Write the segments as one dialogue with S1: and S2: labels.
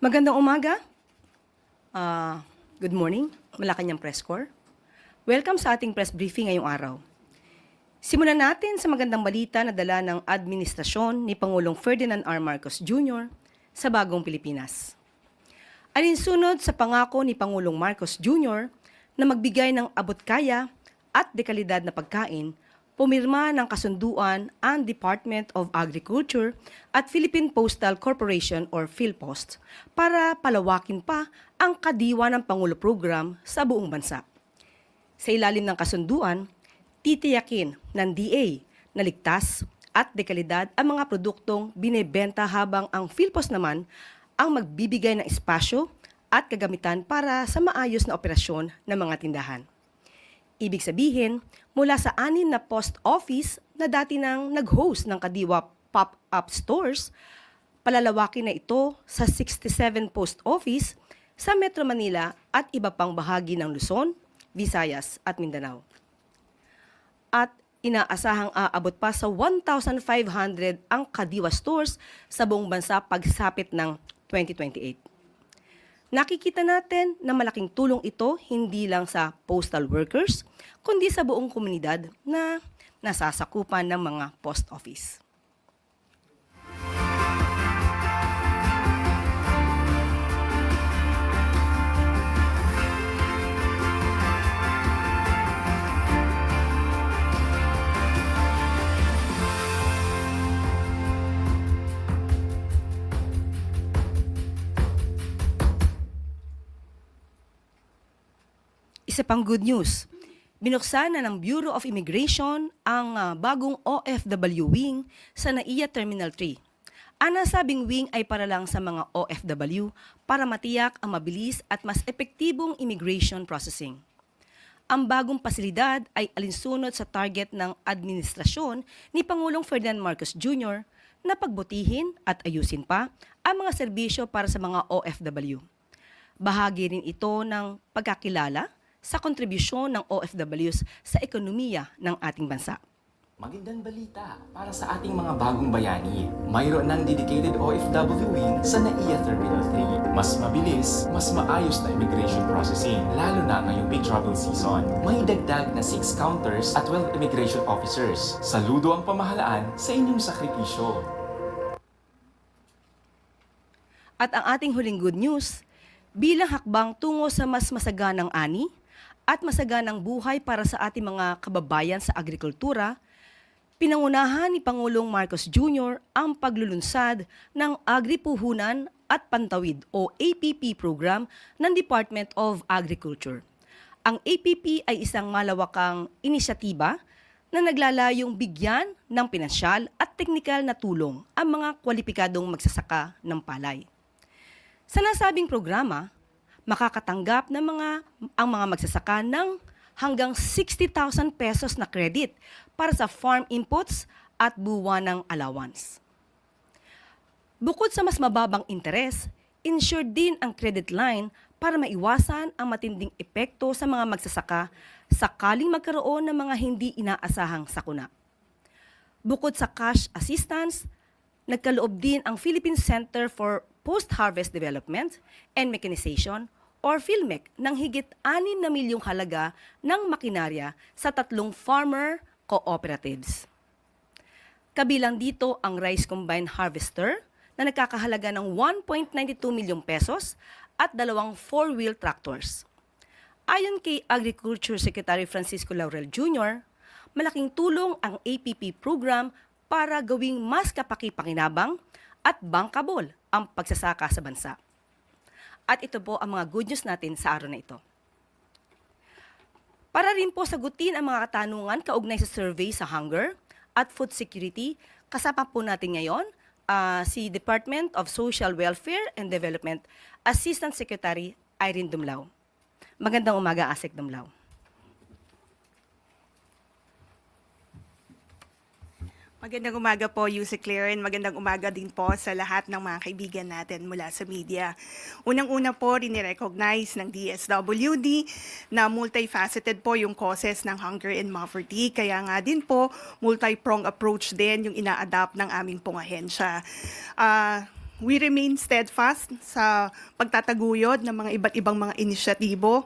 S1: Magandang umaga. Good morning, Malacanang Press Corps. Welcome sa ating press briefing ngayong araw. Simulan natin sa magandang balita na dala ng administrasyon ni Pangulong Ferdinand R. Marcos Jr. sa bagong Pilipinas. Alinsunod sa pangako ni Pangulong Marcos Jr. na magbigay ng abot-kaya at dekalidad na pagkain, pumirma ng kasunduan ang Department of Agriculture at Philippine Postal Corporation or PhilPost para palawakin pa ang kadiwa ng Pangulo Program sa buong bansa. Sa ilalim ng kasunduan, titiyakin ng DA na ligtas at dekalidad ang mga produktong binebenta habang ang PhilPost naman ang magbibigay ng espasyo at kagamitan para sa maayos na operasyon ng mga tindahan. Ibig sabihin, mula sa 6 na post office na dati nang nag-host ng kadiwa pop-up stores, palalawakin na ito sa 67 post office sa Metro Manila at iba pang bahagi ng Luzon, Visayas at Mindanao. At inaasahang aabot pa sa 1,500 ang kadiwa stores sa buong bansa pagsapit ng 2028. Nakikita natin na malaking tulong ito hindi lang sa postal workers, kundi sa buong komunidad na nasasakupan ng mga post office. Isa pang good news, binuksan na ng Bureau of Immigration ang bagong OFW wing sa NAIA Terminal 3. Ang nasabing wing ay para lang sa mga OFW para matiyak ang mabilis at mas epektibong immigration processing. Ang bagong pasilidad ay alinsunod sa target ng administrasyon ni Pangulong Ferdinand Marcos Jr. na pagbutihin at ayusin pa ang mga serbisyo para sa mga OFW. Bahagi rin ito ng pagkakilala sa kontribusyon ng OFWs sa ekonomiya ng ating bansa.
S2: Magandang balita para sa ating mga bagong bayani. Mayroon ng dedicated OFW wing sa NAIA Terminal 3. Mas mabilis, mas maayos na immigration processing, lalo na ngayong big travel season. May dagdag na 6 counters at 12 immigration officers. Saludo ang pamahalaan sa inyong sakripisyo.
S1: At ang ating huling good news, bilang hakbang tungo sa mas masaganang ani at masaganang buhay para sa ating mga kababayan sa agrikultura, pinangunahan ni Pangulong Marcos Jr. ang paglulunsad ng Agripuhunan at Pantawid o APP program ng Department of Agriculture. Ang APP ay isang malawakang inisyatiba na naglalayong bigyan ng pinansyal at teknikal na tulong ang mga kwalipikadong magsasaka ng palay. Sa nasabing programa, makakatanggap ng ang mga magsasaka ng hanggang 60,000 pesos na credit para sa farm inputs at buwanang allowance. Bukod sa mas mababang interes, insured din ang credit line para maiwasan ang matinding epekto sa mga magsasaka sakaling magkaroon ng mga hindi inaasahang sakuna. Bukod sa cash assistance, nagkaloob din ang Philippine Center for Post-Harvest Development and Mechanization or PhilMec ng higit 6 na milyong halaga ng makinarya sa 3 farmer cooperatives. Kabilang dito ang Rice Combine Harvester na nagkakahalaga ng 1.92 milyong pesos at 2 4-wheel tractors. Ayon kay Agriculture Secretary Francisco Laurel Jr., malaking tulong ang APP program para gawing mas kapaki-pakinabang at bankable ang pagsasaka sa bansa. At ito po ang mga good news natin sa araw na ito. Para rin po sagutin ang mga katanungan kaugnay sa survey sa hunger at food security, kasama po natin ngayon si Department of Social Welfare and Development Assistant Secretary Irene Dumlao. Magandang umaga, Asek Dumlao.
S3: Magandang umaga po, Yusek Claire, and magandang umaga din po sa lahat ng mga kaibigan natin mula sa media. Unang-una po, rini-recognize ng DSWD na multifaceted po yung causes ng hunger and poverty. Kaya nga din po, multi-pronged approach din yung ina-adapt ng aming pong ahensya. We remain steadfast sa pagtataguyod ng mga iba't ibang mga inisyatibo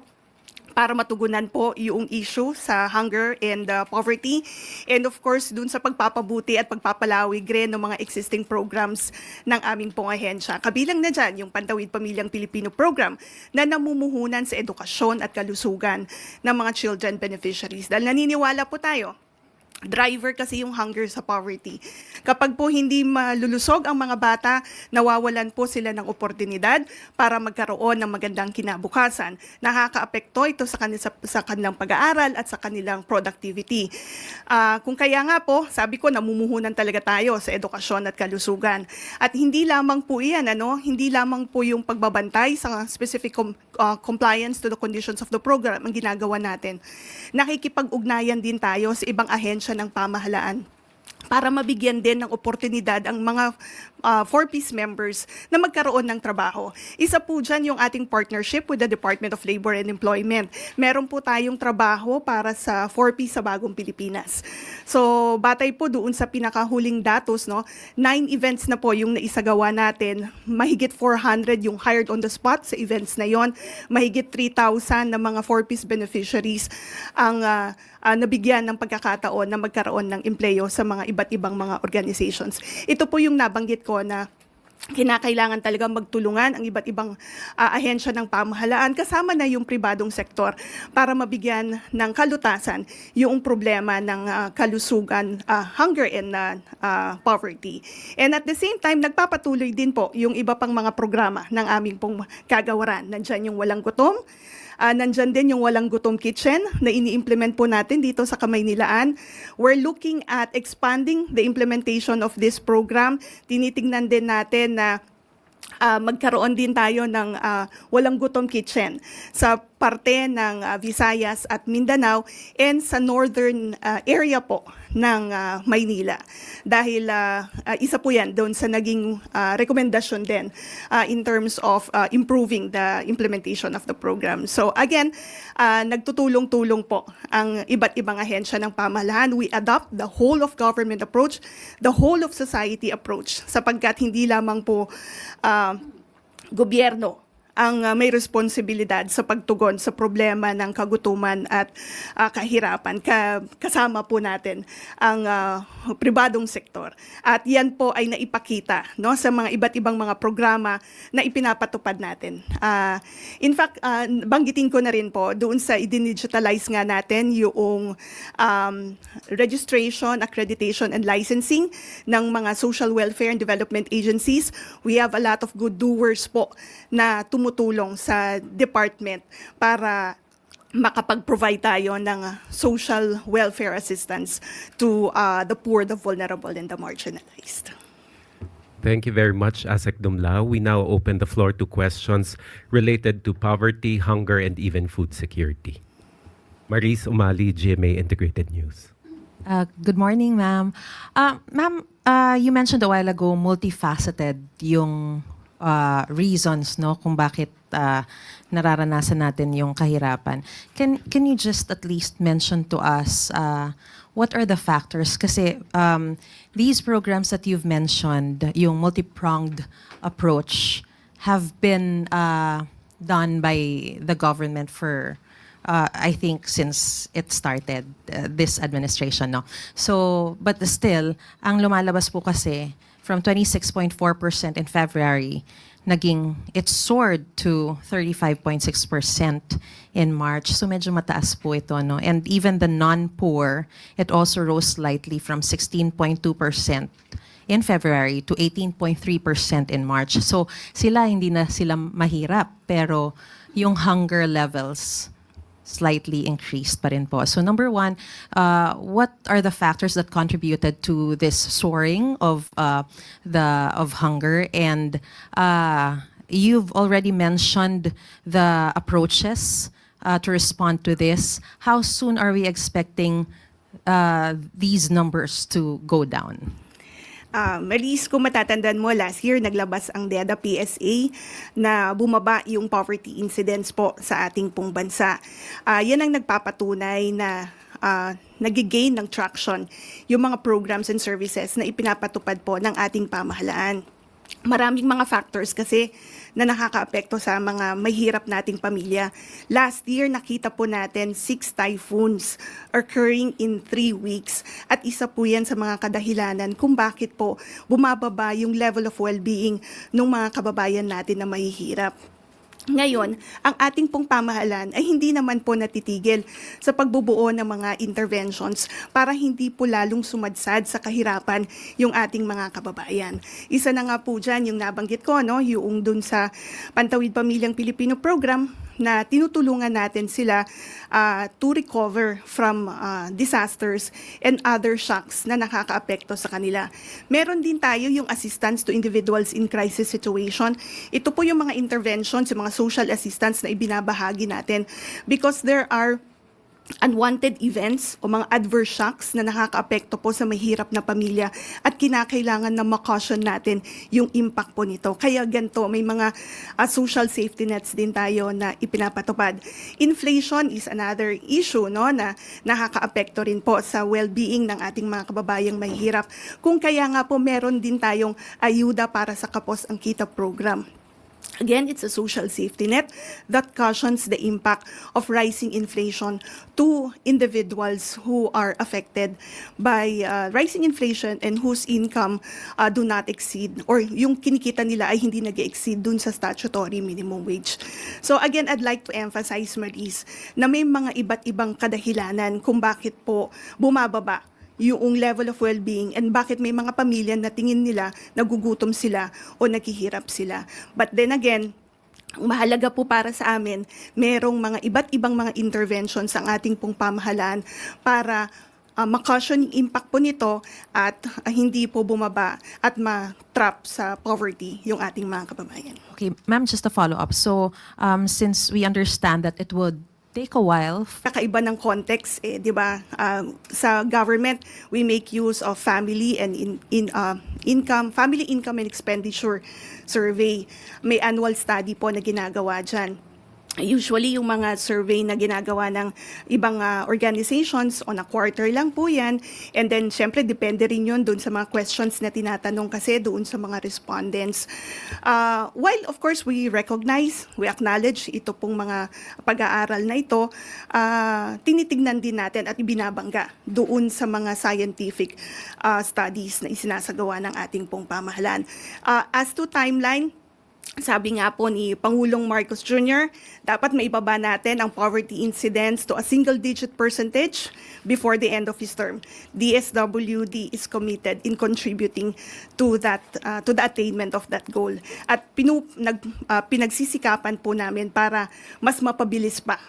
S3: para matugunan po yung issue sa hunger and poverty. And of course, dun sa pagpapabuti at pagpapalawig rin ng mga existing programs ng aming pong ahensya. Kabilang na dyan yung Pantawid Pamilyang Pilipino Program na namumuhunan sa edukasyon at kalusugan ng mga children beneficiaries. Dahil naniniwala po tayo, driver kasi yung hunger sa poverty. Kapag po hindi malulusog ang mga bata, nawawalan po sila ng oportunidad para magkaroon ng magandang kinabukasan. Nakakaapekto ito sa kanilang pag-aaral at sa kanilang productivity. Kung kaya nga po, sabi ko, namumuhunan talaga tayo sa edukasyon at kalusugan. At hindi lamang po iyan, hindi lamang po yung pagbabantay sa specific compliance to the conditions of the program ang ginagawa natin. Nakikipag-ugnayan din tayo sa ibang ahensya ng pamahalaan para mabigyan din ng oportunidad ang mga 4Ps members na magkaroon ng trabaho. Isa po dyan yung ating partnership with the Department of Labor and Employment. Meron po tayong trabaho para sa 4Ps sa Bagong Pilipinas. So, batay po doon sa pinakahuling datos, 9 events na po yung naisagawa natin. Mahigit 400 yung hired on the spot sa events na yon. Mahigit 3,000 na mga 4Ps beneficiaries ang nabigyan ng pagkakataon na magkaroon ng empleyo sa mga iba't ibang mga organizations. Ito po yung nabanggit ko na kinakailangan talaga magtulungan ang iba't ibang ahensya ng pamahalaan kasama na yung pribadong sektor para mabigyan ng kalutasan yung problema ng kalusugan, hunger and poverty. And at the same time, nagpapatuloy din po yung iba pang mga programa ng aming pong kagawaran. Nandyan yung Walang Gutom, nandyan din yung Walang Gutom Kitchen na ini-implement po natin dito sa Kamaynilaan. We're looking at expanding the implementation of this program. Tinitingnan din natin na magkaroon din tayo ng Walang Gutom Kitchen sa parte ng Visayas at Mindanao and sa northern area po ng Maynila. Dahil isa po yan doon sa naging rekomendasyon din in terms of improving the implementation of the program. So again, nagtutulong-tulong po ang iba't ibang ahensya ng pamahalaan. We adopt the whole of government approach, the whole of society approach, sapagkat hindi lamang po gobyerno ang may responsibilidad sa pagtugon sa problema ng kagutuman at kahirapan. Kasama po natin ang pribadong sektor. At yan po ay naipakita sa mga iba't ibang mga programa na ipinapatupad natin. In fact, banggitin ko na rin po, doon sa i-digitalize nga natin yung registration, accreditation, and licensing ng mga social welfare and development agencies. We have a lot of good doers po na tumutulong sa department para makapag-provide tayo ng social welfare assistance to the poor, the vulnerable, and the marginalized.
S4: Thank you very much, Asek Dumlao. We now open the floor to questions related to poverty, hunger, and even food security. Maris Umali, GMA Integrated News.
S5: Good morning, ma'am. Ma'am, you mentioned a while ago multifaceted yung reasons kung bakit nararanasan natin yung kahirapan. Can you just at least mention to us what are the factors? Kasi these programs that you've mentioned, yung multi-pronged approach, have been done by the government for I think since it started, this administration. So, but still, ang lumalabas po kasi from 26.4% in February, it soared to 35.6% in March. So medyo mataas po ito. And even the non-poor, it also rose slightly from 16.2% in February to 18.3% in March. So hindi na sila mahirap, pero yung hunger levels slightly increased pa rin po. So number one, what are the factors that contributed to this soaring of hunger? And you've already mentioned the approaches to respond to this. How soon are we expecting these numbers to go down?
S3: Maris, kung matatandaan mo, last year naglabas ang DEDA PSA na bumaba yung poverty incidence po sa ating pong bansa. Yan ang nagpapatunay na nagigain ng traction yung mga programs and services na ipinapatupad po ng ating pamahalaan. Maraming mga factors kasi na nakakaapekto sa mga mahirap nating pamilya. Last year, nakita po natin 6 typhoons occurring in 3 weeks. At isa po yan sa mga kadahilanan kung bakit po bumababa yung level of well-being ng mga kababayan natin na mahihirap. Ngayon, ang ating pong pamahalaan ay hindi naman po natitigil sa pagbubuo ng mga interventions para hindi po lalong sumadsad sa kahirapan yung ating mga kababayan. Isa na nga po dyan yung nabanggit ko, no, yung dun sa Pantawid Pamilyang Pilipino program na tinutulungan natin sila to recover from disasters and other shocks na nakakaapekto sa kanila. Meron din tayo yung assistance to individuals in crisis situation. Ito po yung mga interventions, yung mga social assistance na ibinabahagi natin because there are unwanted events o mga adverse shocks na nakakaapekto po sa mahirap na pamilya at kinakailangan na makaution natin yung impact po nito. Kaya ganito, may mga social safety nets din tayo na ipinapatupad. Inflation is another issue, no, na nakakaapekto rin po sa well-being ng ating mga kababayang mahirap. Kung kaya nga po meron din tayong ayuda para sa Kapos ang Kita program. Again, it's a social safety net that cushions the impact of rising inflation to individuals who are affected by rising inflation and whose income do not exceed or yung kinikita nila ay hindi nag-exceed dun sa statutory minimum wage. So again, I'd like to emphasize, Maris, na may mga iba't ibang kadahilanan kung bakit po bumababa yung level of well-being and bakit may mga pamilya na tingin nila nagugutom sila o naghihirap sila. But then again, ang mahalaga po para sa amin, merong mga iba't ibang mga interventions ang ating pong pamahalaan para makaution yung impact po nito at hindi po bumaba at ma-trap sa poverty yung ating mga kababayan.
S5: Okay, ma'am, just a follow-up. So, since we understand that it would take a while.
S3: Kakaiba ng context, 'di ba? Sa government, we make use of family and family income and expenditure survey. May annual study po na ginagawa diyan. Usually, yung mga survey na ginagawa ng ibang organizations, on a quarter lang po yan. And then, syempre, depende rin yun doon sa mga questions na tinatanong kasi doon sa mga respondents. While, of course, we recognize, we acknowledge ito pong mga pag-aaral na ito, tinitignan din natin at ibinabangga doon sa mga scientific studies na isinasagawa ng ating pong pamahalaan. As to timeline, sabi nga po ni Pangulong Marcos Jr., dapat maibaba natin ang poverty incidence to a single-digit percentage before the end of his term. DSWD is committed in contributing to that, to the attainment of that goal. At pinagsisikapan po namin para mas mapabilis pa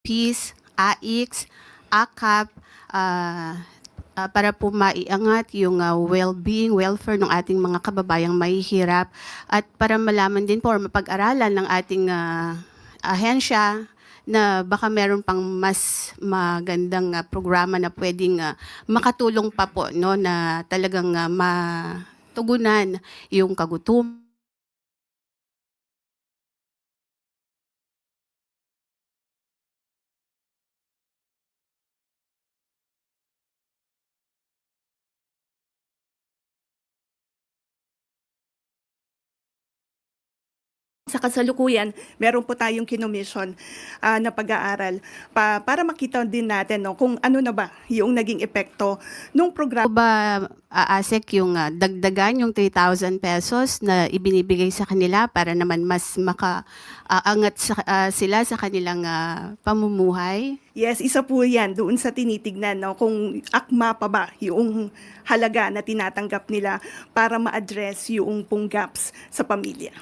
S6: PIS, AIX, AKAP, para po maiangat yung well-being, welfare ng ating mga kababayang mahihirap at para malaman din po or mapag-aralan ng ating ahensya na baka meron pang mas magandang programa na pwedeng makatulong pa po, no, na talagang matugunan yung kagutuman.
S3: Sa kasalukuyan, meron po tayong kinomission na pag-aaral para makita din natin, no, kung ano na ba yung naging epekto ng programa.
S6: Ba ASEC yung dagdagan yung 3,000 pesos na ibinibigay sa kanila para naman mas makaangat sila sa kanilang pamumuhay?
S3: Yes, isa po yan doon sa tinitignan, no, kung akma pa ba yung halaga na tinatanggap nila para ma-address yung pong gaps sa pamilya.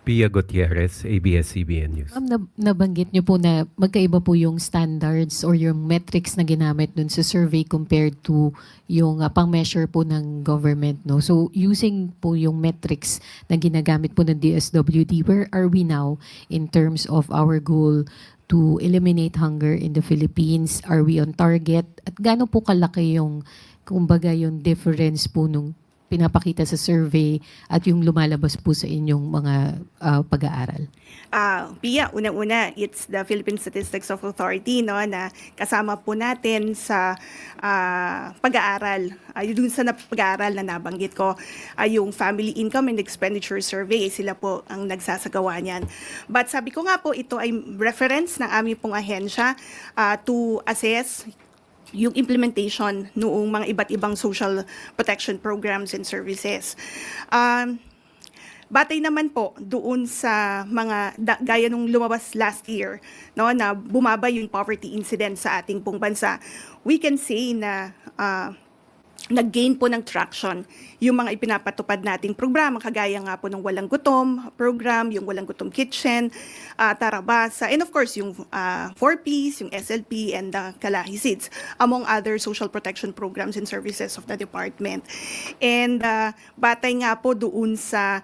S4: Pia Gutierrez, ABS-CBN News.
S7: Ma'am, nabanggit niyo po na magkaiba po yung standards or yung metrics na ginamit dun sa survey compared to yung pang-measure po ng government, no? So, using po yung metrics na ginagamit po ng DSWD, where are we now in terms of our goal to eliminate hunger in the Philippines? Are we on target? At gaano po kalaki yung, kumbaga, yung difference po nung pinapakita sa survey at yung lumalabas po sa inyong mga pag-aaral?
S3: Pia, unang-una, it's the Philippine Statistics Authority, no, na kasama po natin sa pag-aaral. Yung sa pag-aaral na nabanggit ko, yung Family Income and Expenditure Survey, sila po ang nagsasagawa niyan. But sabi ko nga po, ito ay reference ng aming pong ahensya to assess yung implementation noong mga iba't ibang social protection programs and services. Batay naman po doon sa mga gaya nung lumabas last year, no, na bumaba yung poverty incident sa ating pong bansa, we can say na nag-gain po ng traction yung mga ipinapatupad nating programa, kagaya nga po ng Walang Gutom program, yung Walang Gutom Kitchen, Tarabasa, and of course yung 4Ps, yung SLP, and Kalahi Seeds, among other social protection programs and services of the department. And batay nga po doon sa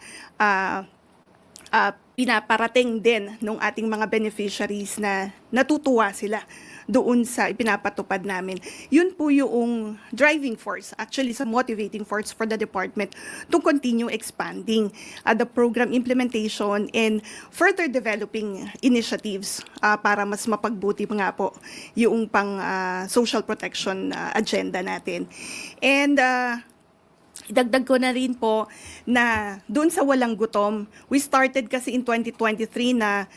S3: pinaparating din ng ating mga beneficiaries na natutuwa sila doon sa ipinapatupad namin. Yun po yung driving force, actually sa motivating force for the department to continue expanding the program implementation and further developing initiatives para mas mapagbuti nga po yung pang social protection agenda natin. And idagdag ko na rin po na doon sa Walang Gutom, we started kasi in 2023 na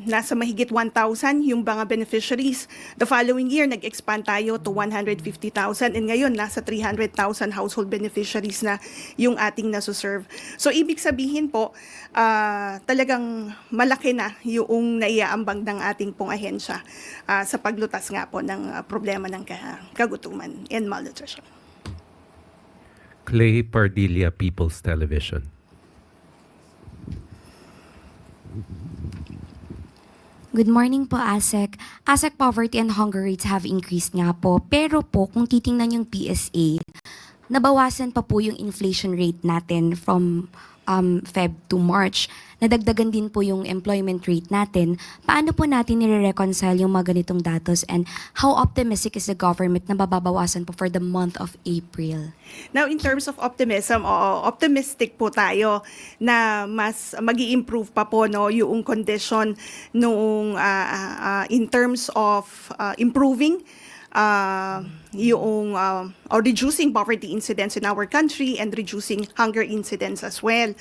S3: nasa mahigit 1,000 yung mga beneficiaries. The following year, nag-expand tayo to 150,000 and ngayon, nasa 300,000 household beneficiaries na yung ating nasuserve. So, ibig sabihin po, talagang malaki na yung naiaambag ng ating pong ahensya sa paglutas nga po ng problema ng kagutuman and malnutrition.
S4: Clay Pardilla, People's Television.
S8: Good morning po, ASEC. ASEC poverty and hunger rates have increased nga po. Pero po, kung titingnan yung PSA, nabawasan pa po yung inflation rate natin from Feb to March. Nadagdagan din po yung employment rate natin. Paano po natin nire-reconcile yung mga ganitong datos and how optimistic is the government na mababawasan po for the month of April?
S3: Now, in terms of optimism, optimistic po tayo na mas magi-improve pa po no yung condition noong in terms of improving or reducing poverty incidence in our country and reducing hunger incidence as well.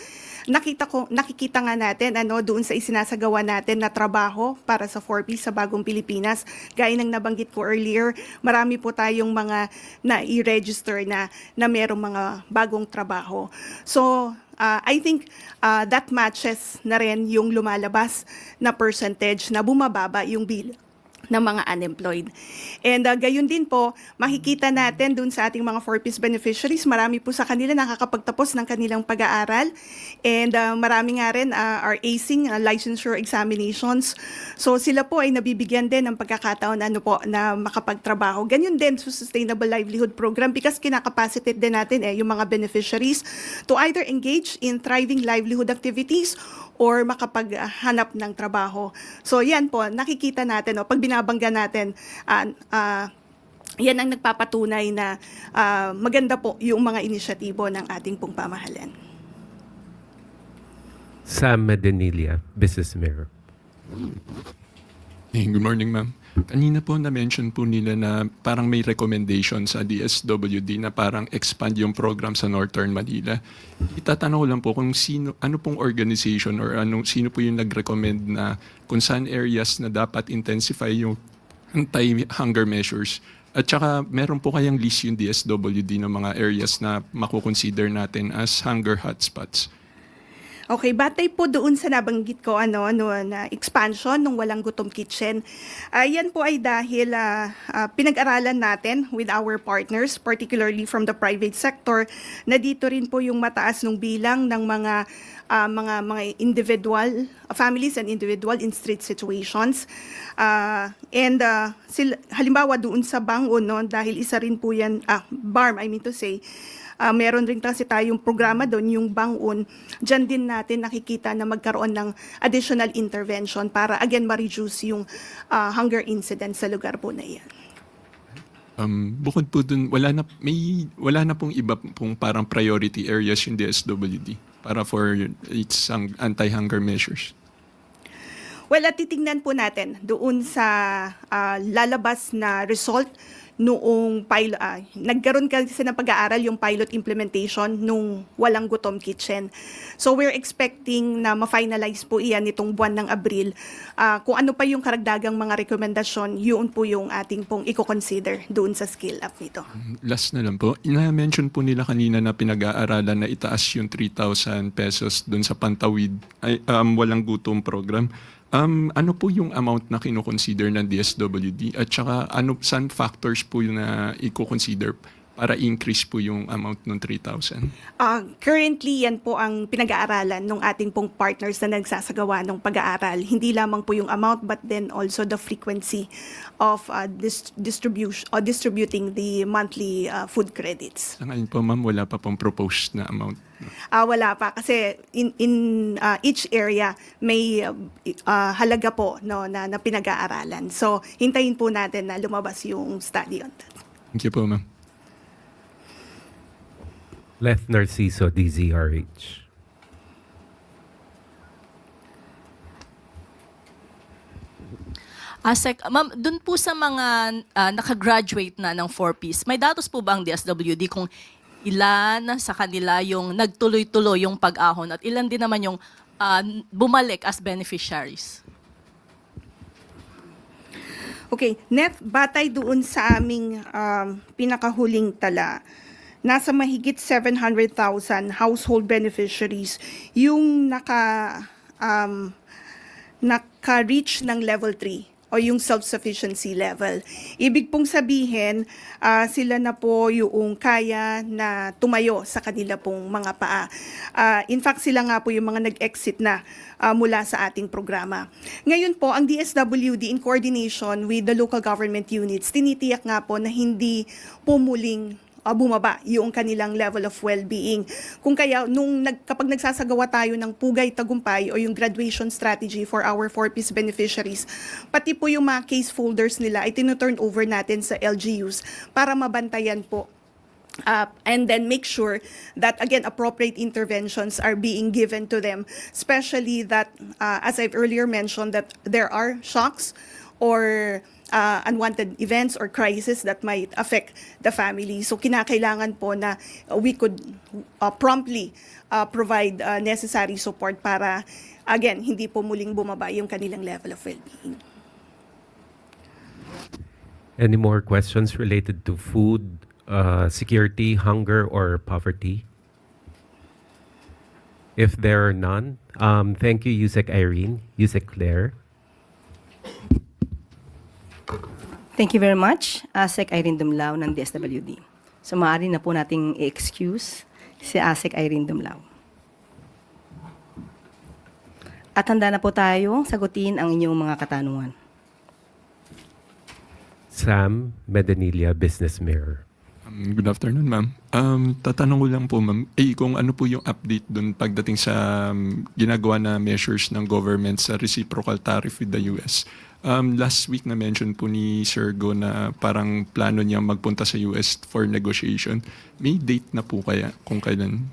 S3: Nakikita nga natin doon sa isinasagawa natin na trabaho para sa 4Ps sa Bagong Pilipinas. Gaya ng nabanggit ko earlier, marami po tayong mga na-i-register na merong mga bagong trabaho. So, I think that matches na rin yung lumalabas na percentage na bumababa yung bill ng mga unemployed. And gayon din po, makikita natin dun sa ating mga 4Ps beneficiaries, marami po sa kanila nakakapagtapos ng kanilang pag-aaral. And marami nga rin are acing licensure examinations. So sila po ay nabibigyan din ng pagkakataon na makapagtrabaho. Ganyan din sa Sustainable Livelihood Program because kinakapacitate din natin yung mga beneficiaries to either engage in thriving livelihood activities or makapaghanap ng trabaho. So yan po, nakikita natin, pag binabangga natin, yan ang nagpapatunay na maganda po yung mga inisyatibo ng ating pong pamahalaan.
S4: Sam Medinilla, Business Mirror.
S9: Hey, good morning, ma'am. Kanina po na-mention po nila na parang may recommendation sa DSWD na parang expand yung program sa Northern Manila. Itatanong ko lang po kung ano pong organization or sino po yung nag-recommend na kung saan areas na dapat intensify yung anti-hunger measures. At saka meron po kayang list yung DSWD ng mga areas na makukonsider natin as hunger hotspots.
S3: Okay, batay po doon sa nabanggit ko no, na expansion ng Walang Gutom Kitchen. Yan po ay dahil pinag-aralan natin with our partners, particularly from the private sector, na dito rin po yung mataas ng bilang ng mga individual families and individual in street situations. Halimbawa doon sa Bangon, no, dahil isa rin po yan, BARM, I mean to say, meron rin kasi tayong programa doon, yung Bangon. Diyan din natin nakikita na magkaroon ng additional intervention para again ma-reduce yung hunger incident sa lugar po na yan.
S9: Bukod po dun, wala na pong iba pong parang priority areas yung DSWD para for its anti-hunger measures.
S3: Well, titingnan po natin doon sa lalabas na result noong nagkaroon kasi ng pag-aaral yung pilot implementation nung Walang Gutom Kitchen. So we're expecting na ma-finalize po iyan nitong buwan ng Abril. Kung ano pa yung karagdagang mga rekomendasyon, yun po yung ating pong i-consider doon sa scale up nito.
S9: Last na lang po, ina-mention po nila kanina na pinag-aaralan na itaas yung 3,000 pesos dun sa Pantawid Walang Gutom program. Ano po yung amount na kino-consider ng DSWD at saka saan factors po yung na i-consider para increase po yung amount ng 3,000?
S3: Currently, yan po ang pinag-aaralan ng ating pong partners na nagsasagawa ng pag-aaral. Hindi lamang po yung amount but then also the frequency of distributing the monthly food credits.
S9: Sa ngayon po ma'am, wala pa pong proposed na amount.
S3: Wala pa kasi in each area may halaga po no, na pinag-aaralan. So hintayin po natin na lumabas yung study on that.
S9: Thank you po ma'am.
S4: Leth Narciso, DZRH.
S10: ASEC, ma'am, dun po sa mga nakagraduate na ng 4Ps, may datos po ba ang DSWD kung ilan sa kanila yung nagtuloy-tuloy yung pag-ahon at ilan din naman yung bumalik as beneficiaries?
S3: Okay, batay doon sa aming pinakahuling tala, nasa mahigit 700,000 household beneficiaries yung naka-reach ng level 3 o yung self-sufficiency level. Ibig pong sabihin, sila na po yung kaya na tumayo sa kanila pong mga paa. In fact, sila nga po yung mga nag-exit na mula sa ating programa. Ngayon po, ang DSWD in coordination with the local government units, tinitiyak nga po na hindi pumuling bumaba yung kanilang level of well-being. Kung kaya, kapag nagsasagawa tayo ng Pugay Tagumpay o yung graduation strategy for our 4Ps beneficiaries, pati po yung mga case folders nila ay tinuturn over natin sa LGUs para mabantayan po. And then make sure that, again, appropriate interventions are being given to them, especially that, as I've earlier mentioned, that there are shocks or unwanted events or crises that might affect the family. So kinakailangan po na we could promptly provide necessary support para, again, hindi po muling bumaba yung kanilang level of well-being.
S4: Any more questions related to food, security, hunger, or poverty? If there are none, thank you, Yusek Irene. Yusek Claire.
S1: Thank you very much, ASEC Irene Dumlao ng DSWD. So maaari na po nating i-excuse si ASEC Irene Dumlao. At handa na po tayo sagutin ang inyong mga katanungan.
S4: Sam Medanilla, Business Mirror.
S9: Good afternoon, ma'am. Tatanong ko lang po, ma'am, kung ano po yung update dun pagdating sa ginagawa na measures ng government sa reciprocal tariff with the US. Last week na-mention po ni Sir Go na parang plano niya magpunta sa US for negotiation. May date na po kaya kung kailan?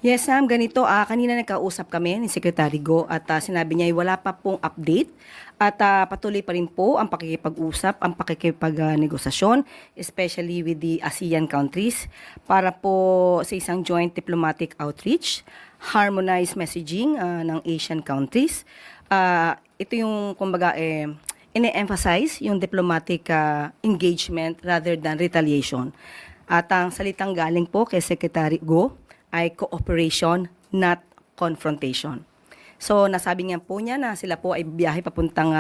S1: Yes, Sam, ganito. Kanina nagkausap kami ni Secretary Go at sinabi niya ay wala pa pong update at patuloy pa rin po ang pakikipag-usap, ang pakikipag-negosasyon, especially with the ASEAN countries para po sa isang joint diplomatic outreach, harmonized messaging ng Asian countries. Ito yung, kumbaga, ine-emphasize yung diplomatic engagement rather than retaliation. At ang salitang galing po kay Secretary Go ay cooperation, not confrontation. So nasabi nga po niya na sila po ay biyahe papuntang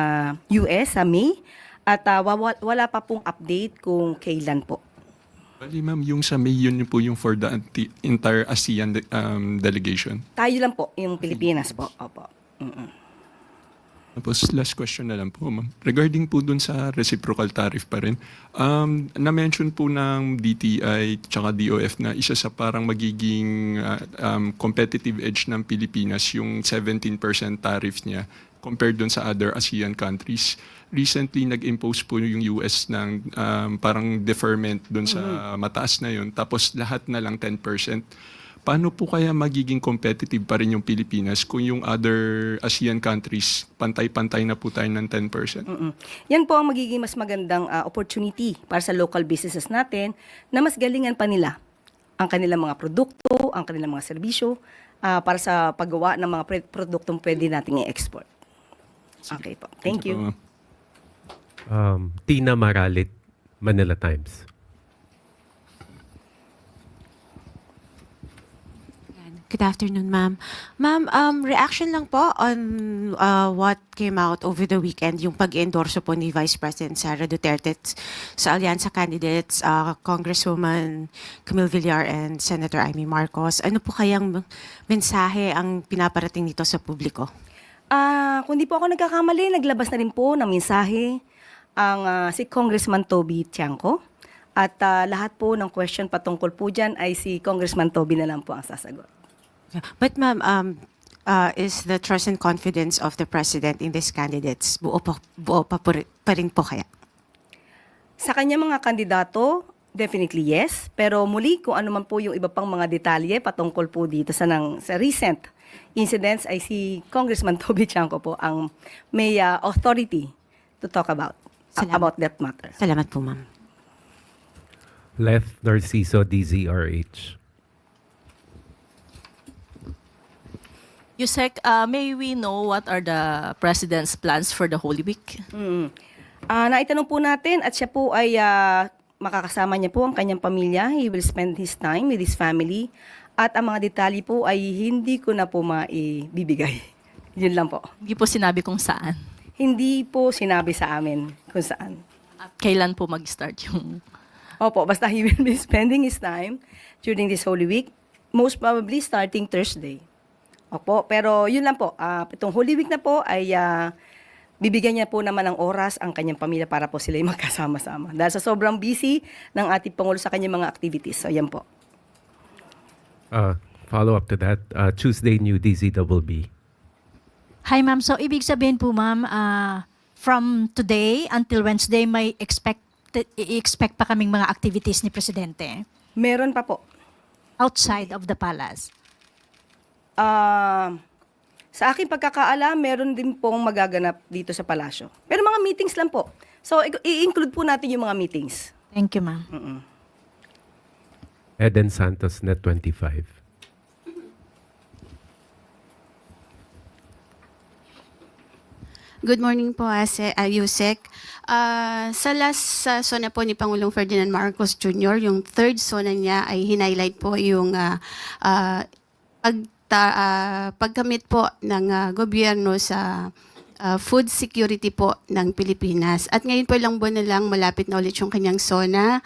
S1: US sa May at wala pa pong update kung kailan po.
S9: Bali ma'am, yung sa May yun po yung for the entire ASEAN delegation.
S1: Tayo lang po, yung Pilipinas po. Opo.
S9: Tapos last question na lang po, ma'am. Regarding po dun sa reciprocal tariff pa rin, na-mention po ng DTI tsaka DOF na isa sa parang magiging competitive edge ng Pilipinas yung 17% tariff niya compared dun sa other ASEAN countries. Recently, nag-impose po yung US ng parang deferment dun sa mataas na yun, tapos lahat na lang 10%. Paano po kaya magiging competitive pa rin yung Pilipinas kung yung other ASEAN countries, pantay-pantay na po tayo ng 10%?
S1: Yan po ang magiging mas magandang opportunity para sa local businesses natin na mas galingan pa nila ang kanilang mga produkto, ang kanilang mga serbisyo para sa paggawa ng mga produktong pwede nating i-export. Okay po. Thank you.
S4: Tina Maralit, Manila Times.
S11: Good afternoon, ma'am. Ma'am, reaction lang po on what came out over the weekend, yung pag-endorso po ni Vice President Sara Duterte sa alyansa candidates, Congresswoman Camille Villar and Senator Amy Marcos. Ano po kayang mensahe ang pinaparating nito sa publiko?
S1: Kung di po ako nagkakamali, naglabas na rin po ng mensahe ang si Congressman Toby Tiangco. At lahat po ng question patungkol po dyan ay si Congressman Toby na lang po ang sasagot.
S11: But ma'am, is the trust and confidence of the President in these candidates buo pa rin po kaya?
S1: Sa kanya mga kandidato, definitely yes. Pero muli, kung ano man po yung iba pang mga detalye patungkol po dito sa recent incidents ay si Congressman Toby Tiangco po ang may authority to talk about that matter.
S11: Salamat po, ma'am.
S4: Left Narciso, DZRH.
S10: Yusek, may we know what are the President's plans for the Holy Week?
S1: Naitanong po natin at siya po ay makakasama niya po ang kanyang pamilya. He will spend his time with his family. At ang mga detalye po ay hindi ko na po maibibigay. Yun lang po.
S10: Hindi po sinabi kung saan.
S1: Hindi po sinabi sa amin kung saan.
S10: At kailan po mag-start yung...
S1: Opo, basta he will be spending his time during this Holy Week, most probably starting Thursday. Opo, pero yun lang po. Itong Holy Week na po ay bibigyan niya po naman ng oras ang kanyang pamilya para po sila magkasama-sama. Dahil sa sobrang busy ng ating Pangulo sa kanyang mga activities. So, yan po.
S4: Follow up to that, Tuesday New DZBB.
S12: Hi ma'am, so ibig sabihin po ma'am, from today until Wednesday may i-expect pa kaming mga activities ni Presidente
S1: Meron pa po.
S12: outside of the palace.
S1: Sa aking pagkakaalam, meron din pong magaganap dito sa palasyo. Pero mga meetings lang po. So, i-include po natin yung mga meetings.
S12: Thank you ma'am.
S4: Eden Santos, Net 25.
S6: Good morning po, Yusek. Sa last sona po ni Pangulong Ferdinand Marcos Jr., yung third sona niya ay hinighlight po yung pagkamit po ng gobyerno sa food security po ng Pilipinas. At ngayon po ilang buwan na lang, malapit na ulit yung kanyang SONA.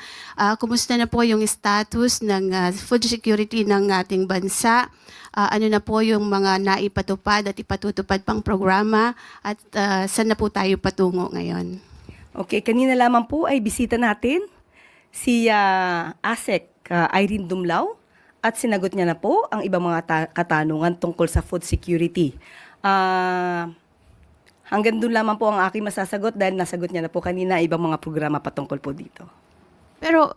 S6: Kumusta na po yung status ng food security ng ating bansa? Ano na po yung mga naipatupad at ipatutupad pang programa? At saan na po tayo patungo ngayon?
S1: Okay, kanina lamang po ay bisita natin si ASEC Irene Dumlao at sinagot niya na po ang ibang mga katanungan tungkol sa food security. Hanggang doon lamang po ang aking masasagot dahil nasagot niya na po kanina ibang mga programa patungkol po dito.
S6: Pero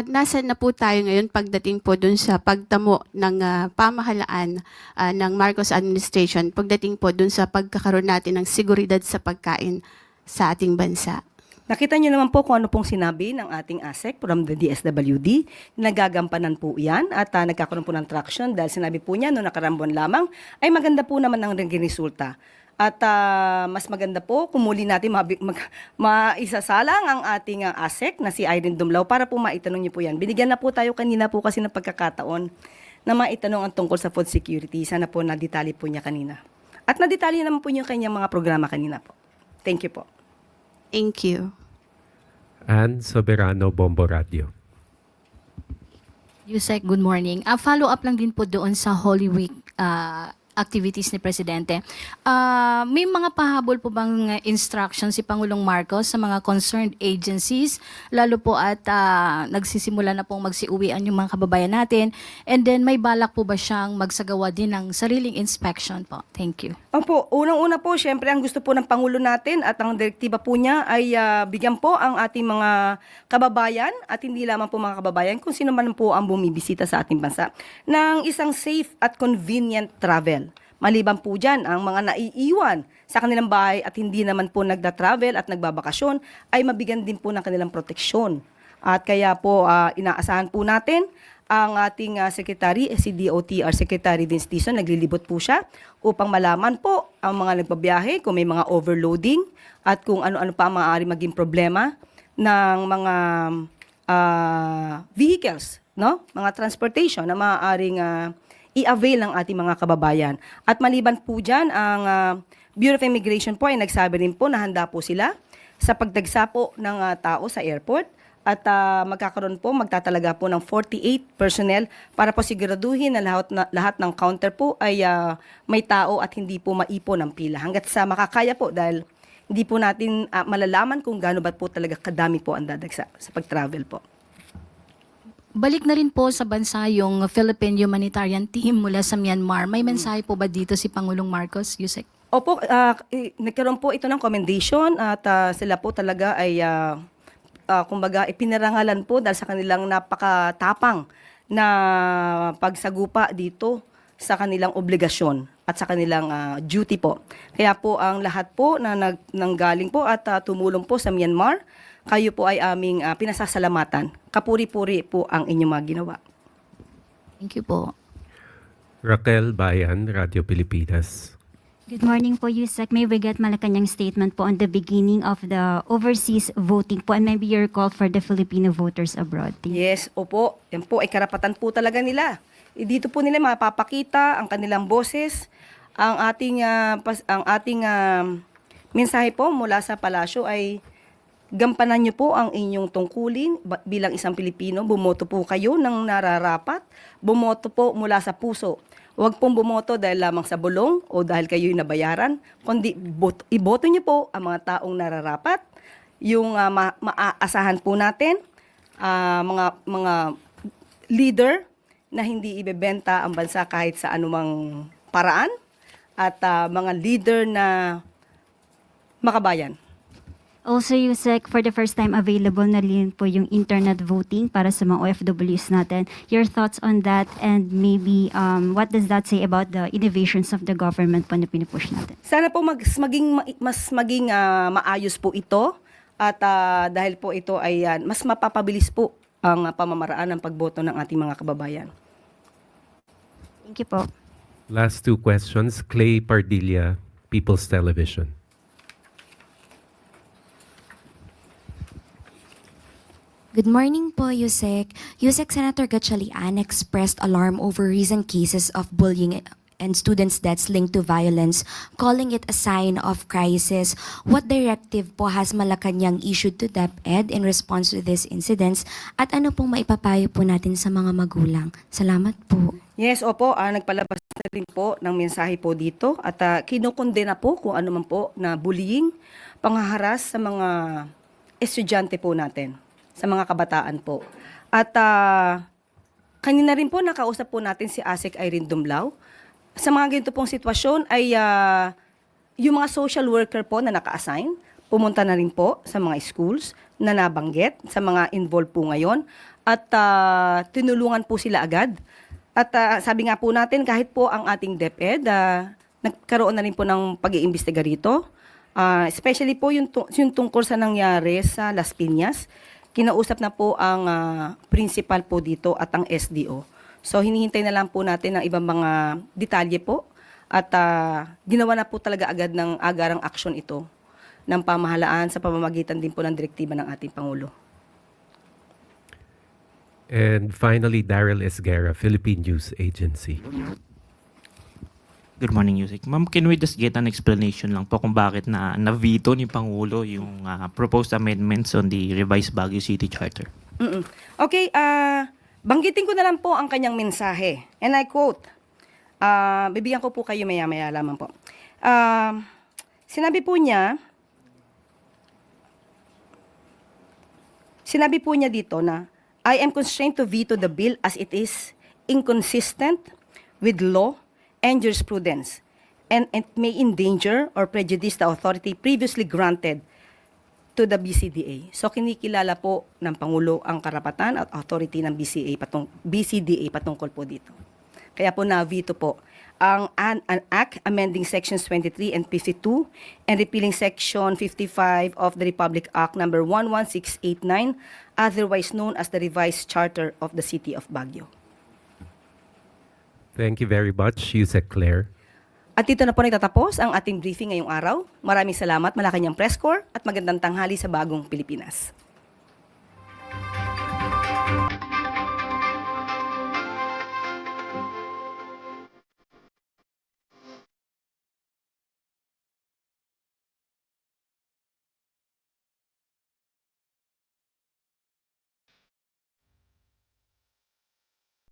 S6: nasaan na po tayo ngayon pagdating po dun sa pagtamo ng pamahalaan ng Marcos administration, pagdating po dun sa pagkakaroon natin ng seguridad sa pagkain sa ating bansa?
S1: Nakita niyo naman po kung ano pong sinabi ng ating ASEC from the DSWD. Nagagampanan po yan at nagkakaroon po ng traction dahil sinabi po niya noong nakarambon lamang ay maganda po naman ang naging resulta. At mas maganda po kung muli natin maisasalang ang ating ASEC na si Irene Dumlao para po maitanong niyo po yan. Binigyan na po tayo kanina po kasi ng pagkakataon na maitanong ang tungkol sa food security. Sana po nadetali po niya kanina. At nadetali naman po niya kanyang mga programa kanina po. Thank you po.
S6: Thank you.
S4: Ann Soberano, Bombo Radio.
S12: Yusek, good morning. Follow up lang din po doon sa Holy Week activities ni Presidente. May mga pahabol po bang instructions si Pangulong Marcos sa mga concerned agencies, lalo po at nagsisimula na pong magsiuwian yung mga kababayan natin, and then may balak po ba siyang magsagawa din ng sariling inspection po? Thank you.
S1: Opo, unang-una po, syempre ang gusto po ng Pangulo natin at ang direktiba po niya ay bigyan po ang ating mga kababayan at hindi lamang po mga kababayan, kung sino man po ang bumibisita sa ating bansa, ng isang safe at convenient travel. Maliban po dyan, ang mga naiiwan sa kanilang bahay at hindi naman po nagda-travel at nagbabakasyon ay mabigyan din po ng kanilang proteksyon. At kaya po inaasahan po natin ang ating Secretary, si DOTR Secretary Vince Dizon, naglilibot po siya upang malaman po ang mga nagbabiyahe kung may mga overloading at kung ano-ano pa ang maaari maging problema ng mga vehicles, no? Mga transportation na maaaring i-avail ng ating mga kababayan. At maliban po dyan, ang Bureau of Immigration po ay nagsabi rin po na handa po sila sa pagdagsa po ng tao sa airport at magtatalaga po ng 48 personnel para po siguraduhin na lahat ng counter po ay may tao at hindi po maipon ang pila. Hanggat sa makakaya po dahil hindi po natin malalaman kung gaano ba po talaga kadami po ang dadagsa sa pag-travel po.
S12: Balik na rin po sa bansa yung Philippine Humanitarian Team mula sa Myanmar. May mensahe po ba dito si Pangulong Marcos, Yusek?
S1: Opo, nagkaroon po ito ng commendation at sila po talaga ay kumbaga ipinarangalan po dahil sa kanilang napakatapang na pagsagupa dito sa kanilang obligasyon at sa kanilang duty po. Kaya po ang lahat po na nanggaling po at tumulong po sa Myanmar, kayo po ay aming pinasasalamatan. Kapuri-puri po ang inyong mga ginawa.
S12: Thank you po.
S4: Raquel Bayan, Radio Pilipinas.
S13: Good morning po, Yusek. May we get Malacanang statement po on the beginning of the overseas voting po and maybe your call for the Filipino voters abroad.
S1: Yes, opo. Yan po ay karapatan po talaga nila. Dito po nila mapapakita ang kanilang boses, ang ating mensahe po mula sa palasyo ay gampanan niyo po ang inyong tungkulin bilang isang Pilipino. Bumoto po kayo ng nararapat. Bumoto po mula sa puso. Huwag pong bumoto dahil lamang sa bulong o dahil kayo'y nabayaran, kundi iboto niyo po ang mga taong nararapat, yung maaasahan po natin, mga leader na hindi ibebenta ang bansa kahit sa anumang paraan, at mga leader na makabayan.
S13: Also, Yusek, for the first time available na rin po yung internet voting para sa mga OFWs natin. Your thoughts on that and maybe what does that say about the innovations of the government po na pinupush natin?
S1: Sana po mas maging maayos po ito at dahil po ito ay mas mapapabilis po ang pamamaraan ng pagboto ng ating mga kababayan.
S13: Thank you po.
S4: Last two questions. Clay Pardilla, People's Television.
S8: Good morning po, Yusek. Yusek, Senator Gatchalian expressed alarm over recent cases of bullying and students' deaths linked to violence, calling it a sign of crisis. What directive po has Malacanang issued to DepEd in response to these incidents? At ano pong maipapayo po natin sa mga magulang? Salamat po.
S1: Yes, opo, nagpalabas na rin po ng mensahe po dito at kinukondena po kung ano man po na bullying, panghaharas sa mga estudyante po natin, sa mga kabataan po. At kanina rin po nakausap po natin si ASEC Irene Dumlao. Sa mga ganito pong sitwasyon ay yung mga social worker po na naka-assign, pumunta na rin po sa mga schools na nabanggit, sa mga involved po ngayon, at tinulungan po sila agad. At sabi nga po natin, kahit po ang ating DepEd, nagkaroon na rin po ng pag-iimbestiga rito. Especially po yung tungkol sa nangyari sa Las Piñas, kinausap na po ang principal po dito at ang SDO. So hinihintay na lang po natin ang ibang mga detalye po at ginawa na po talaga agad ng agarang aksyon ito ng pamahalaan sa pamamagitan din po ng direktiba ng ating Pangulo.
S4: And finally, Daryl Esguerra, Philippine News Agency.
S14: Good morning, Yusek. Ma'am, can we just get an explanation lang po kung bakit na-veto ni Pangulo yung proposed amendments on the revised Baguio City Charter?
S1: Okay, banggitin ko na lang po ang kanyang mensahe. And I quote, bibigyan ko po kayo maya-maya lamang po. Sinabi po niya dito na, I am constrained to veto the bill as it is inconsistent with law and jurisprudence, and it may endanger or prejudice the authority previously granted to the BCDA. So kinikilala po ng Pangulo ang karapatan at authority ng BCDA patungkol po dito. Kaya po na-veto po ang act amending sections 23 and 52 and repealing section 55 of the Republic Act number 11689, otherwise known as the revised charter of the City of Baguio.
S4: Thank you very much, Yusek Claire.
S1: At dito na po nagtatapos ang ating briefing ngayong araw. Maraming salamat, Malacanang Press Corps, at magandang tanghali sa bagong Pilipinas.